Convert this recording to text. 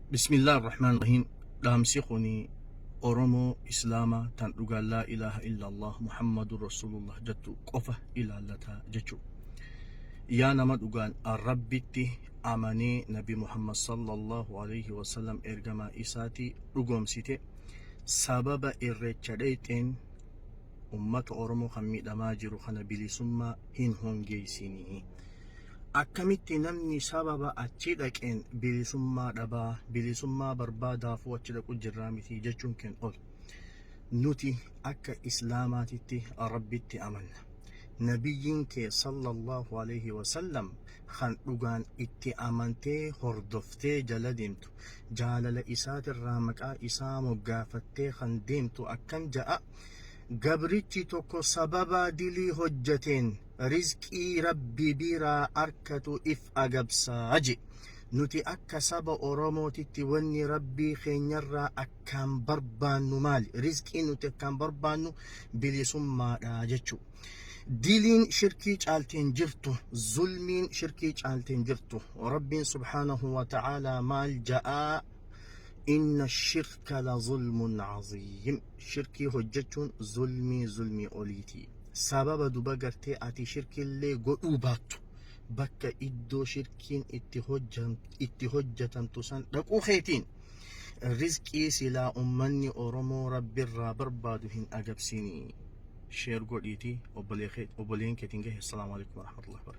Bismillahirrahmanirrahim. Dhaamsi kuni Oromoo Islaamaa tan dhugaan laa ilaaha illallah Muhammadur Rasulullah jettu qofa ilaallata jechuudha. Yaa nama dhugaan Rabbitti amanee Nabi Muhammad sallallahu alaihi wasallam ergamaa isaati dhugoomsite sababa irreecha dheeyxeen ummata Oromoo kan miidhamaa jiru kana bilisummaa hin hongeessinii. Akkamitti namni sababa achi dhaqeen bilisummaa dhabaa, bilisummaa barbaadaafuu achi dhaqu jirraa miti jechuun kan ol. Nuti akka Islaamaatitti Rabbitti amanna. Nabiyyiin kee sallallahu alaihi wasallam kan dhugaan itti amantee hordoftee jala deemtu, jaalala isaatirraa maqaa isaa moggaafattee kan deemtu akkan ja'a. Gabrichi tokko sababa dilii hojjateen rizqii rabbi biraa arkatu if agabsaa je. Nuti akka saba Oromootitti wanni rabbii keenyarraa akkaan barbaannu maali? Rizqii nuti akkaan barbaannu bilisummaadha jechuu. Diliin shirkii caalteen jirtu, zulmiin shirkii caalteen jirtu. Rabbiin subhaanahu wa ta'aalaa maal ja'aa? إن الشرك لظلم عظيم. شركي هجتون ظلمي أوليتي سبب دبقرتي أتي شرك اللي قلوبات بكا إدو شركين اتهجة تسان لكو خيتين رزقي سلا أمني أرمو رب الرابر بادوهن أجب سيني شير قوليتي وبلين كتنجه. السلام عليكم ورحمة الله وبركاته.